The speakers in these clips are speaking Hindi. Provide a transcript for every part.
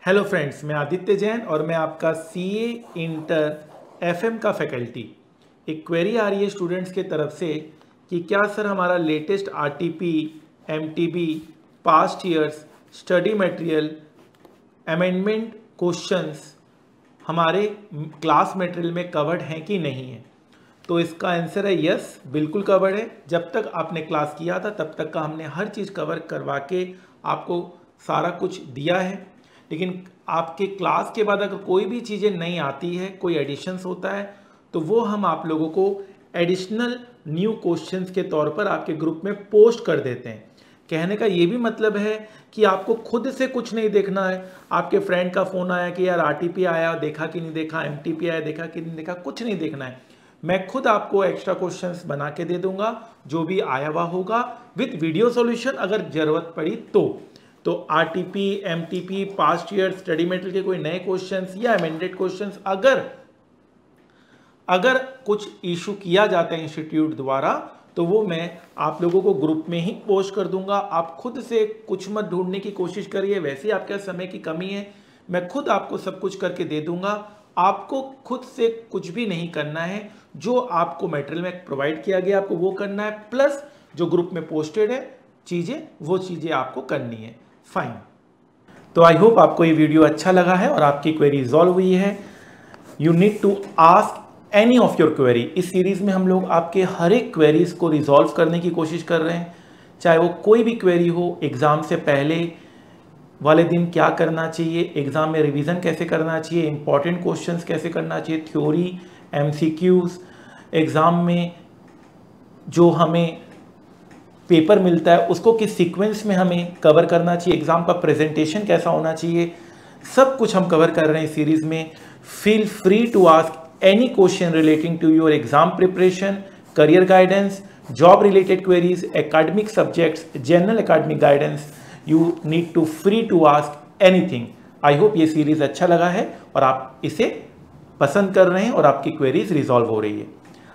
हेलो फ्रेंड्स, मैं आदित्य जैन और मैं आपका सीए इंटर एफएम का फैकल्टी। एक क्वेरी आ रही है स्टूडेंट्स के तरफ से कि क्या सर हमारा latest RTP, MTB, past years, study material, amendment questions हमारे क्लास मटेरियल में कवर्ड हैं कि नहीं है। तो इसका आंसर है यस, बिल्कुल कवर्ड है। जब तक आपने क्लास किया था तब तक का हमने हर चीज़ कवर करवा के आपको सारा कुछ दिया है। लेकिन आपके क्लास के बाद अगर कोई भी चीज़ें नहीं आती है, कोई एडिशंस होता है, तो वो हम आप लोगों को एडिशनल न्यू क्वेश्चंस के तौर पर आपके ग्रुप में पोस्ट कर देते हैं। कहने का ये भी मतलब है कि आपको खुद से कुछ नहीं देखना है। आपके फ्रेंड का फ़ोन आया कि यार आरटीपी आया, देखा कि नहीं देखा, एमटीपी आया, देखा कि नहीं देखा, कुछ नहीं देखना है। मैं खुद आपको एक्स्ट्रा क्वेश्चंस बना के दे दूंगा, जो भी आया हुआ होगा विद वीडियो सॉल्यूशन अगर ज़रूरत पड़ी तो RTP, MTP, past year, study material के कोई नए क्वेश्चंस या अमेंडेड क्वेश्चंस अगर कुछ इशू किया जाता है इंस्टीट्यूट द्वारा, तो वो मैं आप लोगों को ग्रुप में ही पोस्ट कर दूंगा। आप खुद से कुछ मत ढूंढने की कोशिश करिए, वैसे ही आपके समय की कमी है, मैं खुद आपको सब कुछ करके दे दूंगा। आपको खुद से कुछ भी नहीं करना है, जो आपको मटेरियल में प्रोवाइड किया गया आपको वो करना है, प्लस जो ग्रुप में पोस्टेड है वो चीज़ें आपको करनी है। फाइन। तो आई होप आपको ये वीडियो अच्छा लगा है और आपकी क्वेरी रिजॉल्व हुई है। You need to ask any of your query. इस सीरीज़ में हम लोग आपके हर एक क्वेरीज को रिजॉल्व करने की कोशिश कर रहे हैं, चाहे वो कोई भी क्वेरी हो। एग्ज़ाम से पहले वाले दिन क्या करना चाहिए, एग्ज़ाम में रिवीजन कैसे करना चाहिए, इंपॉर्टेंट क्वेश्चंस कैसे करना चाहिए, थ्योरी, एमसीक्यूज़, एग्ज़ाम में जो हमें पेपर मिलता है उसको किस सीक्वेंस में हमें कवर करना चाहिए, एग्ज़ाम का प्रेजेंटेशन कैसा होना चाहिए, सब कुछ हम कवर कर रहे हैं इस सीरीज़ में। Feel free to ask any question relating to your exam preparation, career guidance, job related queries, academic subjects, general academic guidance. You need to free to ask anything. I hope ये सीरीज़ अच्छा लगा है और आप इसे पसंद कर रहे हैं और आपकी क्वेरीज रिजॉल्व हो रही है।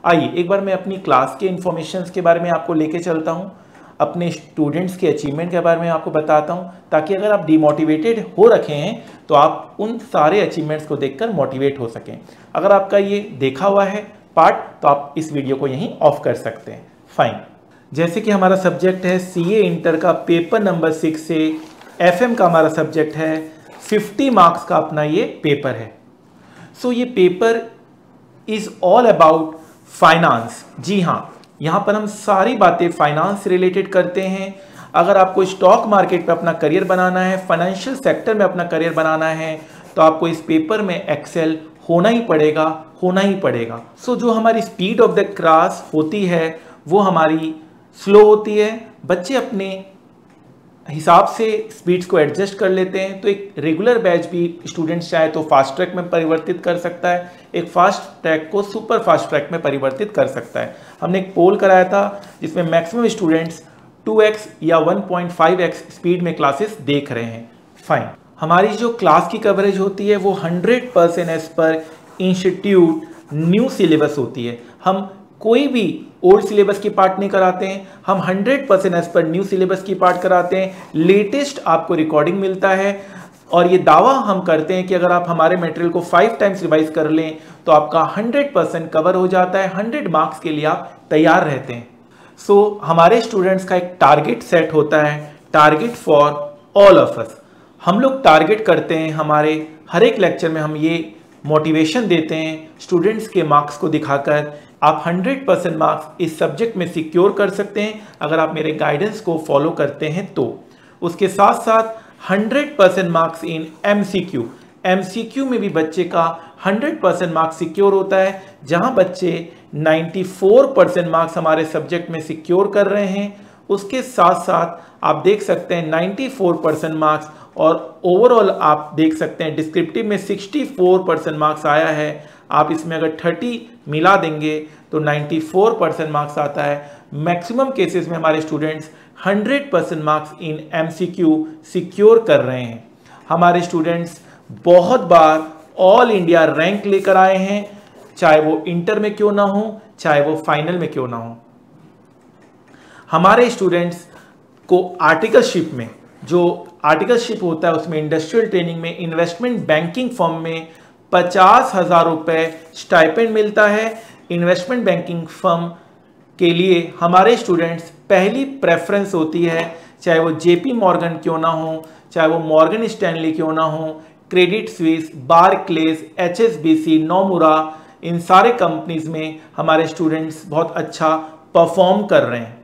आइए एक बार मैं अपनी क्लास के इन्फॉर्मेशंस के बारे में आपको लेके चलता हूँ, अपने स्टूडेंट्स के अचीवमेंट के बारे में आपको बताता हूँ, ताकि अगर आप डिमोटिवेटेड हो रखे हैं तो आप उन सारे अचीवमेंट्स को देखकर मोटिवेट हो सकें। अगर आपका ये देखा हुआ है पार्ट तो आप इस वीडियो को यहीं ऑफ कर सकते हैं। फाइन। जैसे कि हमारा सब्जेक्ट है सीए इंटर का पेपर नंबर 6 से एफएम का हमारा सब्जेक्ट है, 50 मार्क्स का अपना ये पेपर है। सो ये paper is all about finance. जी हाँ, यहाँ पर हम सारी बातें फाइनेंस से रिलेटेड करते हैं। अगर आपको स्टॉक मार्केट पे अपना करियर बनाना है, फाइनेंशियल सेक्टर में अपना करियर बनाना है, तो आपको इस पेपर में एक्सेल होना ही पड़ेगा। सो जो हमारी स्पीड ऑफ द क्लास होती है वो हमारी स्लो होती है। बच्चे अपने हिसाब से स्पीड्स को एडजस्ट कर लेते हैं। तो एक रेगुलर बैच भी स्टूडेंट्स चाहे तो फास्ट ट्रैक में परिवर्तित कर सकता है, एक फास्ट ट्रैक को सुपर फास्ट ट्रैक में परिवर्तित कर सकता है। हमने एक पोल कराया था जिसमें मैक्सिमम स्टूडेंट्स 2x या 1.5x स्पीड में क्लासेस देख रहे हैं। फाइन। हमारी जो क्लास की कवरेज होती है वो 100% as per institute new syllabus होती है। हम कोई भी ओल्ड सिलेबस की पार्ट नहीं कराते हैं, हम 100% एज पर न्यू सिलेबस की पार्ट कराते हैं। लेटेस्ट आपको रिकॉर्डिंग मिलता है और ये दावा हम करते हैं कि अगर आप हमारे मटेरियल को 5 टाइम्स रिवाइज कर लें तो आपका 100% कवर हो जाता है, 100 मार्क्स के लिए आप तैयार रहते हैं। सो हमारे स्टूडेंट्स का एक टारगेट सेट होता है, target for all of us. हम लोग टारगेट करते हैं, हमारे हर एक लेक्चर में हम ये मोटिवेशन देते हैं स्टूडेंट्स के मार्क्स को दिखाकर। आप 100% मार्क्स इस सब्जेक्ट में सिक्योर कर सकते हैं अगर आप मेरे गाइडेंस को फॉलो करते हैं तो। उसके साथ साथ 100% मार्क्स इन एमसीक्यू में भी बच्चे का 100% मार्क्स सिक्योर होता है। जहां बच्चे 94% मार्क्स हमारे सब्जेक्ट में सिक्योर कर रहे हैं, उसके साथ साथ आप देख सकते हैं 94% मार्क्स, और ओवरऑल आप देख सकते हैं डिस्क्रिप्टिव में 64% मार्क्स आया है। आप इसमें अगर 30 मिला देंगे तो 94% मार्क्स आता है। मैक्सिमम केसेस में हमारे students 100% marks in MCQ secure कर रहे हैं। हमारे स्टूडेंट्स बहुत बार ऑल इंडिया रैंक लेकर आए हैं, चाहे वो इंटर में क्यों ना हो, चाहे वो फाइनल में क्यों ना हो। हमारे स्टूडेंट्स को आर्टिकलशिप में जो आर्टिकलशिप होता है उसमें इंडस्ट्रियल ट्रेनिंग में, इन्वेस्टमेंट बैंकिंग फर्म में 50,000 रुपये स्टाइपेंड मिलता है। इन्वेस्टमेंट बैंकिंग फर्म के लिए हमारे स्टूडेंट्स पहली प्रेफरेंस होती है, चाहे वो जेपी मॉर्गन क्यों ना हो, चाहे वो मॉर्गन स्टैनली क्यों ना हो, क्रेडिट स्विस, बारक्लेज, एचएसबीसी, नोमुरा, इन सारे कंपनीज में हमारे स्टूडेंट्स बहुत अच्छा परफॉर्म कर रहे हैं।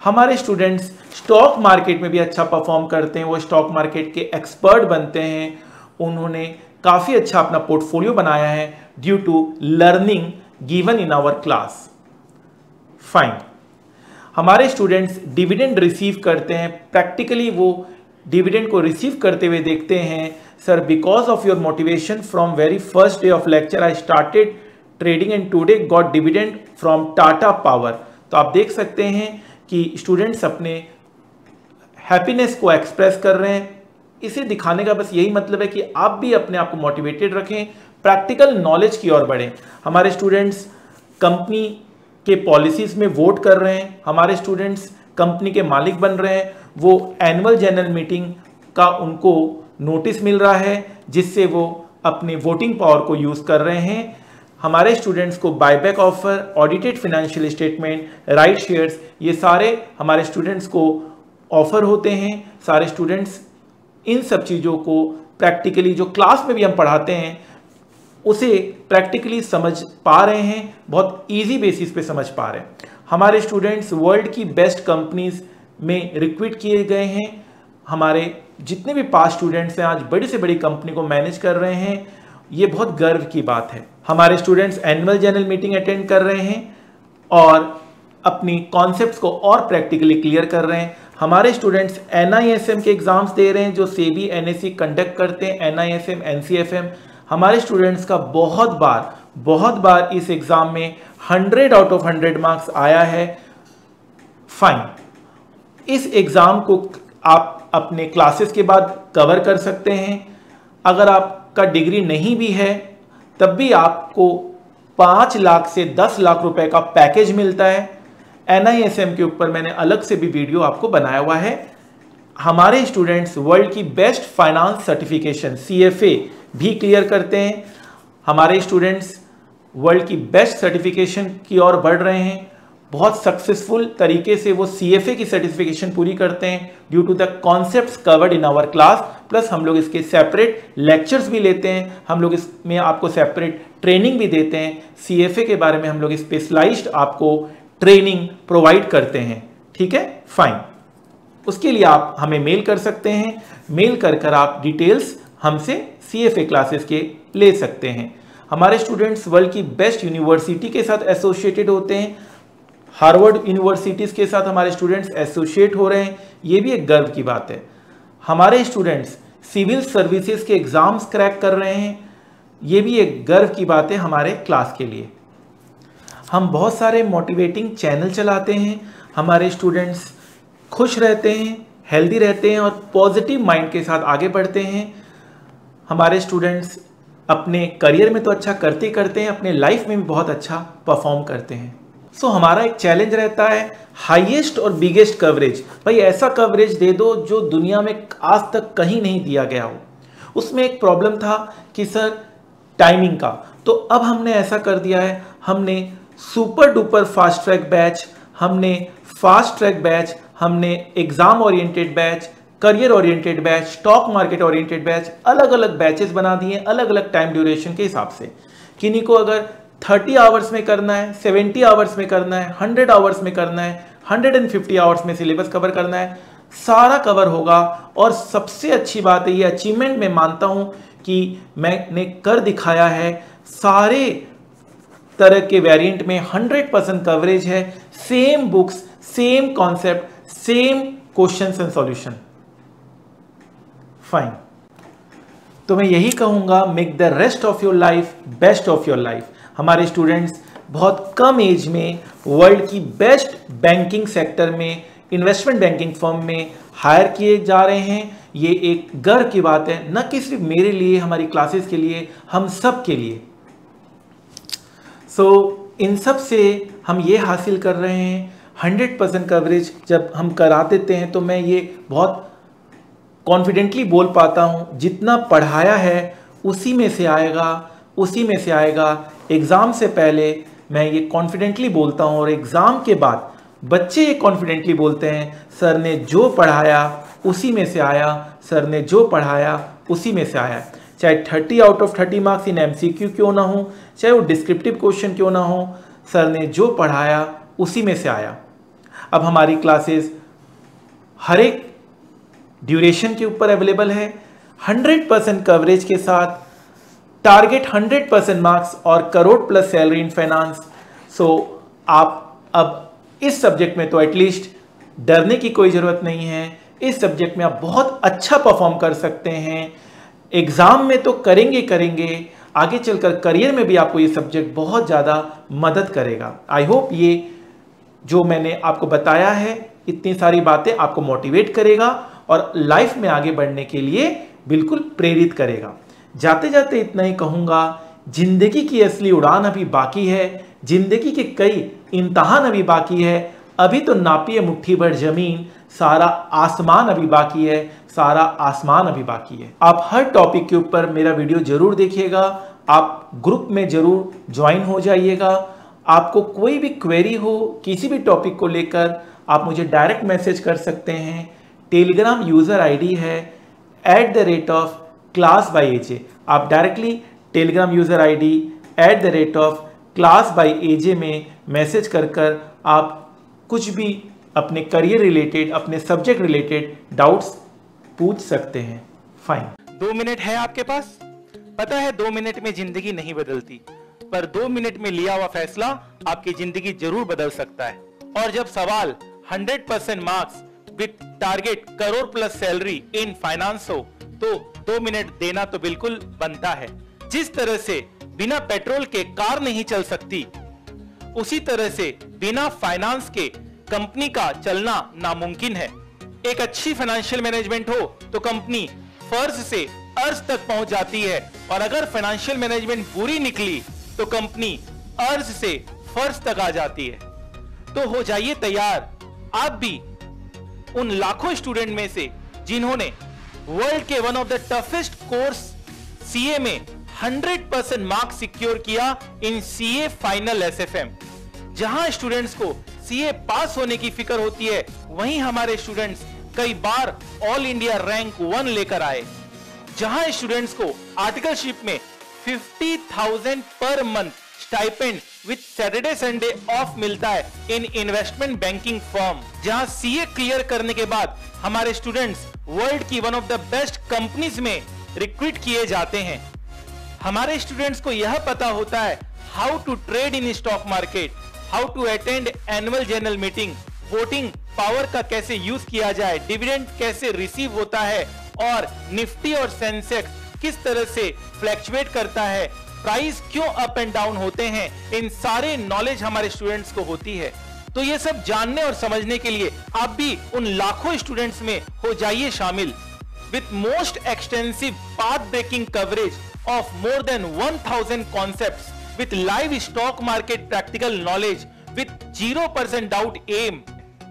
हमारे स्टूडेंट्स स्टॉक मार्केट में भी अच्छा परफॉर्म करते हैं, वो स्टॉक मार्केट के एक्सपर्ट बनते हैं, उन्होंने काफ़ी अच्छा अपना पोर्टफोलियो बनाया है due to learning given in our class. Fine. हमारे स्टूडेंट्स डिविडेंड रिसीव करते हैं, प्रैक्टिकली वो डिविडेंड को रिसीव करते हुए देखते हैं। Sir, because of your motivation from very first day of lecture I started trading and today got dividend from Tata power. तो आप देख सकते हैं कि स्टूडेंट्स अपने हैप्पीनेस को एक्सप्रेस कर रहे हैं। इसे दिखाने का बस यही मतलब है कि आप भी अपने आप को मोटिवेटेड रखें, प्रैक्टिकल नॉलेज की ओर बढ़ें। हमारे स्टूडेंट्स कंपनी के पॉलिसीज में वोट कर रहे हैं, हमारे स्टूडेंट्स कंपनी के मालिक बन रहे हैं, वो एनुअल जनरल मीटिंग का उनको नोटिस मिल रहा है जिससे वो अपने वोटिंग पावर को यूज़ कर रहे हैं। हमारे स्टूडेंट्स को buyback offer, audited financial statement, right shares, ये सारे हमारे स्टूडेंट्स को ऑफर होते हैं। सारे स्टूडेंट्स इन सब चीज़ों को प्रैक्टिकली जो क्लास में भी हम पढ़ाते हैं उसे प्रैक्टिकली समझ पा रहे हैं, बहुत इजी बेसिस पे समझ पा रहे हैं। हमारे स्टूडेंट्स वर्ल्ड की बेस्ट कंपनीज में रिक्रूट किए गए हैं। हमारे जितने भी पास स्टूडेंट्स हैं आज बड़ी से बड़ी कंपनी को मैनेज कर रहे हैं, ये बहुत गर्व की बात है। हमारे students annual general meeting attend कर रहे हैं और अपनी कॉन्सेप्ट्स को और प्रैक्टिकली क्लियर कर रहे हैं। हमारे स्टूडेंट्स NISM के एग्जाम्स दे रहे हैं जो सेबी NSE कंडक्ट करते हैं, NISM, NCFM। हमारे स्टूडेंट्स का बहुत बार इस एग्जाम में 100 आउट ऑफ 100 मार्क्स आया है। फाइन। इस एग्जाम को आप अपने क्लासेस के बाद कवर कर सकते हैं। अगर आपका डिग्री नहीं भी है तब भी आपको 5 लाख से 10 लाख रुपए का पैकेज मिलता है। NISM के ऊपर मैंने अलग से भी वीडियो आपको बनाया हुआ है। हमारे स्टूडेंट्स वर्ल्ड की बेस्ट फाइनेंस सर्टिफिकेशन CFA भी क्लियर करते हैं। हमारे स्टूडेंट्स वर्ल्ड की बेस्ट सर्टिफिकेशन की ओर बढ़ रहे हैं। बहुत सक्सेसफुल तरीके से वो CFA की सर्टिफिकेशन पूरी करते हैं due to the concepts covered in our class. Plus हम लोग इसके सेपरेट लेक्चर्स भी लेते हैं, हम लोग इसमें आपको सेपरेट ट्रेनिंग भी देते हैं। CFA के बारे में हम लोग स्पेशलाइज्ड आपको ट्रेनिंग प्रोवाइड करते हैं। ठीक है, फाइन। उसके लिए आप हमें मेल कर सकते हैं, मेल कर आप डिटेल्स हमसे CFA क्लासेस के ले सकते हैं। हमारे स्टूडेंट्स वर्ल्ड की बेस्ट यूनिवर्सिटी के साथ एसोसिएटेड होते हैं। हार्वर्ड यूनिवर्सिटीज़ के साथ हमारे स्टूडेंट्स एसोसिएट हो रहे हैं, ये भी एक गर्व की बात है। हमारे स्टूडेंट्स सिविल सर्विसेज के एग्ज़ाम्स क्रैक कर रहे हैं, ये भी एक गर्व की बात है हमारे क्लास के लिए। हम बहुत सारे मोटिवेटिंग चैनल चलाते हैं, हमारे स्टूडेंट्स खुश रहते हैं, हेल्दी रहते हैं और पॉजिटिव माइंड के साथ आगे बढ़ते हैं। हमारे स्टूडेंट्स अपने करियर में तो अच्छा करते हैं, अपने लाइफ में भी बहुत अच्छा परफॉर्म करते हैं। सो हमारा एक चैलेंज रहता है हाईएस्ट और बिगेस्ट कवरेज। भाई ऐसा कवरेज दे दो जो दुनिया में आज तक कहीं नहीं दिया गया हो। उसमें एक प्रॉब्लम था कि सर टाइमिंग का, तो अब हमने ऐसा कर दिया है, हमने super duper fast track batch, हमने फास्ट ट्रैक बैच, हमने exam oriented batch, career oriented batch, stock market oriented batch, अलग अलग बैचेस बना दिए अलग अलग टाइम ड्यूरेशन के हिसाब से। किन्हीं को अगर 30 आवर्स में करना है, 70 आवर्स में करना है, 100 आवर्स में करना है, 150 आवर्स में सिलेबस कवर करना है, सारा कवर होगा। और सबसे अच्छी बात है, ये अचीवमेंट मैं मानता हूं कि मैंने कर दिखाया है। सारे तरह के वेरिएंट में 100% कवरेज है, same books, same concept, same questions and solution. Fine. तो मैं यही कहूंगा, make the rest of your life best of your life. हमारे स्टूडेंट्स बहुत कम एज में वर्ल्ड की बेस्ट बैंकिंग सेक्टर में, इन्वेस्टमेंट बैंकिंग फर्म में हायर किए जा रहे हैं। ये एक गर्व की बात है, न कि सिर्फ मेरे लिए, हमारी क्लासेस के लिए, हम सब के लिए। इन सब से हम ये हासिल कर रहे हैं 100% कवरेज। जब हम करा देते हैं तो मैं ये बहुत कॉन्फिडेंटली बोल पाता हूँ, जितना पढ़ाया है उसी में से आएगा। एग्ज़ाम से पहले मैं ये कॉन्फिडेंटली बोलता हूँ और एग्ज़ाम के बाद बच्चे ये कॉन्फिडेंटली बोलते हैं, सर ने जो पढ़ाया उसी में से आया, सर ने जो पढ़ाया उसी में से आया। चाहे 30 out of 30 marks in MCQ क्यों ना हो, चाहे वो डिस्क्रिप्टिव क्वेश्चन क्यों ना हो, सर ने जो पढ़ाया उसी में से आया। अब हमारी क्लासेस हर एक ड्यूरेशन के ऊपर अवेलेबल है, 100% कवरेज के साथ, टारगेट 100% मार्क्स और crore plus salary in finance. So आप अब इस सब्जेक्ट में तो एटलीस्ट डरने की कोई ज़रूरत नहीं है। इस सब्जेक्ट में आप बहुत अच्छा परफॉर्म कर सकते हैं। एग्ज़ाम में तो करेंगे, आगे चलकर करियर में भी आपको ये सब्जेक्ट बहुत ज़्यादा मदद करेगा। आई होप ये जो मैंने आपको बताया है, इतनी सारी बातें आपको मोटिवेट करेगा और लाइफ में आगे बढ़ने के लिए बिल्कुल प्रेरित करेगा। जाते जाते इतना ही कहूँगा, जिंदगी की असली उड़ान अभी बाकी है, जिंदगी के कई इम्तहान अभी बाकी है। अभी तो नापिए मुट्ठी भर जमीन, सारा आसमान अभी बाकी है, सारा आसमान अभी बाकी है। आप हर टॉपिक के ऊपर मेरा वीडियो जरूर देखिएगा, आप ग्रुप में जरूर ज्वाइन हो जाइएगा। आपको कोई भी क्वेरी हो किसी भी टॉपिक को लेकर, आप मुझे डायरेक्ट मैसेज कर सकते हैं। टेलीग्राम यूज़र आईडी है @class_by_aj। आप directly Telegram user ID @class_by_aj में मैसेज कर आप कुछ भी अपने करियर रिलेटेड, अपने सब्जेक्ट रिलेटेड डाउट्स पूछ सकते हैं। फाइन। 2 मिनट है आपके पास? पता है 2 मिनट में जिंदगी नहीं बदलती, पर 2 मिनट में लिया हुआ फैसला आपकी जिंदगी जरूर बदल सकता है। और जब सवाल 100% marks with target crore plus salary in finance हो, तो 2 मिनट देना तो बिल्कुल बनता है। जिस तरह से बिना पेट्रोल के कार नहीं चल सकती, उसी तरह से बिना फाइनेंस के कंपनी का चलना नामुमकिन है। एक अच्छी फाइनेंशियल मैनेजमेंट हो तो कंपनी फर्ज से अर्ज तक पहुंच जाती है, और अगर फाइनेंशियल मैनेजमेंट बुरी निकली तो कंपनी अर्ज से फर्ज तक आ जाती है। तो हो जाइए तैयार आप भी उन लाखों स्टूडेंट में से जिन्होंने वर्ल्ड के one of the toughest course CA में 100% मार्क्स सिक्योर किया इन सीए फाइनल SFM। जहां स्टूडेंट्स को सीए पास होने की फिक्र होती है, वहीं हमारे स्टूडेंट्स कई बार ऑल इंडिया रैंक 1 लेकर आए। जहां स्टूडेंट्स को आर्टिकलशिप में 50,000 per month stipend with Saturday Sunday off मिलता है इन इन्वेस्टमेंट बैंकिंग फर्म। जहां सीए क्लियर करने के बाद हमारे स्टूडेंट्स वर्ल्ड की one of the best companies में रिक्रूट किए जाते हैं। हमारे स्टूडेंट्स को यह पता होता है how to trade in stock market, how to attend annual general meeting, voting power का कैसे यूज किया जाए, डिविडेंड कैसे रिसीव होता है, और निफ्टी और सेंसेक्स किस तरह से फ्लैक्चुएट करता है, प्राइस क्यों अप एंड डाउन होते हैं। इन सारे नॉलेज हमारे स्टूडेंट्स को होती है। तो ये सब जानने और समझने के लिए आप भी उन लाखों स्टूडेंट्स में हो जाइए शामिल। With most extensive path breaking coverage of more than 1000 concepts, with live stock market practical knowledge, with 0% doubt aim।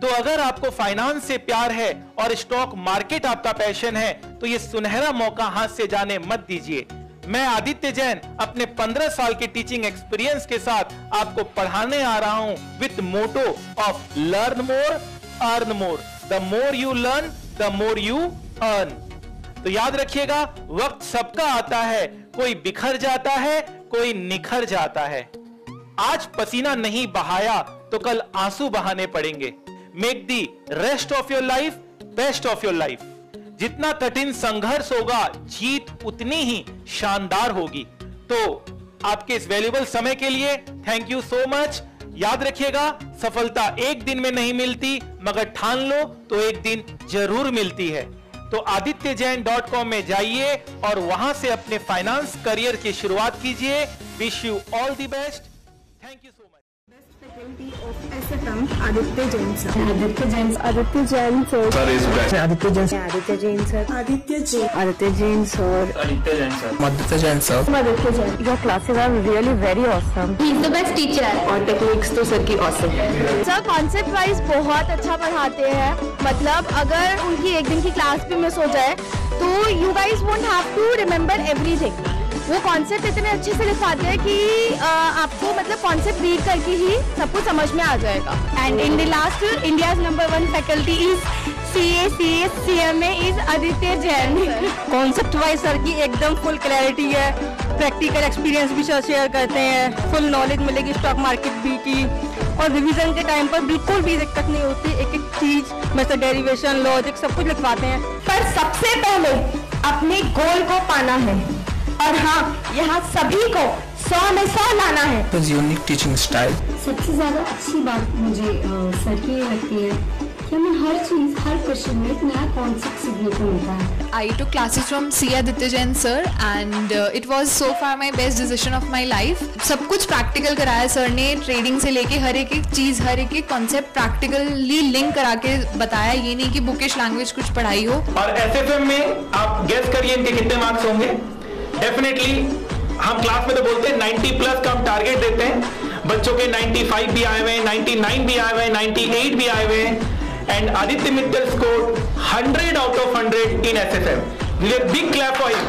तो अगर आपको फाइनेंस से प्यार है और स्टॉक मार्केट आपका पैशन है, तो ये सुनहरा मौका हाथ से जाने मत दीजिए। मैं आदित्य जैन अपने 15 साल के टीचिंग एक्सपीरियंस के साथ आपको पढ़ाने आ रहा हूं with motto of learn more earn more. The more you learn the more you earn. तो याद रखिएगा, वक्त सबका आता है, कोई बिखर जाता है, कोई निखर जाता है। आज पसीना नहीं बहाया तो कल आंसू बहाने पड़ेंगे। Make the rest of your life best of your life. जितना कठिन संघर्ष होगा, जीत उतनी ही शानदार होगी। तो आपके इस वैल्यूएबल समय के लिए थैंक यू सो मच। याद रखिएगा, सफलता एक दिन में नहीं मिलती, मगर ठान लो तो एक दिन जरूर मिलती है। तो adityajain.com में जाइए और वहां से अपने फाइनेंस करियर की शुरुआत कीजिए। Wish you all the best. Thank you so much. faculty of SFM, Aditya Jain sir. Aditya Jain sir. Aditya Jain sir. Aditya Jain sir. Aditya Jain sir. Aditya Jain. Aditya Jain sir. Aditya Jain sir. Aditya Jain sir. Aditya Jain. Your classes are really very awesome. He is the best teacher. और टेक्निक्स तो सर की awesome. सर कॉन्सेप्ट वाइज बहुत अच्छा पढ़ाते हैं, मतलब अगर उनकी एक दिन की क्लास भी मिस हो जाए तो you guys won't have to remember everything. वो कॉन्सेप्ट इतने अच्छे से लिखवाते हैं कि आपको मतलब कॉन्सेप्ट रीड करके ही सब कुछ समझ में आ जाएगा। And in the last India's number 1 faculty is CA, CS, CMA is Aditya Jain. Concept wise sir की एकदम फुल क्लैरिटी है, प्रैक्टिकल एक्सपीरियंस भी सर शेयर करते हैं, फुल नॉलेज मिलेगी स्टॉक मार्केट भी की, और रिवीजन के टाइम पर बिल्कुल भी दिक्कत नहीं होती। एक एक चीज मतलब डेरिवेशन, लॉजिक सब कुछ लिखवाते हैं। पर सबसे पहले अपने गोल को पाना है, और हाँ यहाँ सभी को 100 में 100 लाना है। Unique teaching style. सबसे ज़्यादा अच्छी बात मुझे सर की ये लगती है कि हमें हर चीज़, हर क्वेश्चन में एक नया कॉन्सेप्ट सीखने को मिलता है। I took classes from C. Aditya Jain sir and it was so far my best decision of my life. सब कुछ प्रैक्टिकल कराया सर ने, ट्रेडिंग से लेके हर एक चीज़, हर एक कॉन्सेप्ट प्रैक्टिकली लिंक करा के बताया। ये नहीं कि बुकिश लैंग्वेज कुछ पढ़ाई हो। और SFM में आप गेस करिए इनके कितने मार्क्स होंगे। डेफिनेटली हम क्लास में तो बोलते हैं 90 प्लस का हम टारगेट देते हैं, बच्चों के 95 भी आए हुए हैं, 99 भी आए हुए हैं, 98 भी आए हुए हैं। And Aditya Mittal scored 100 out of 100 in SFM. Big clap for him.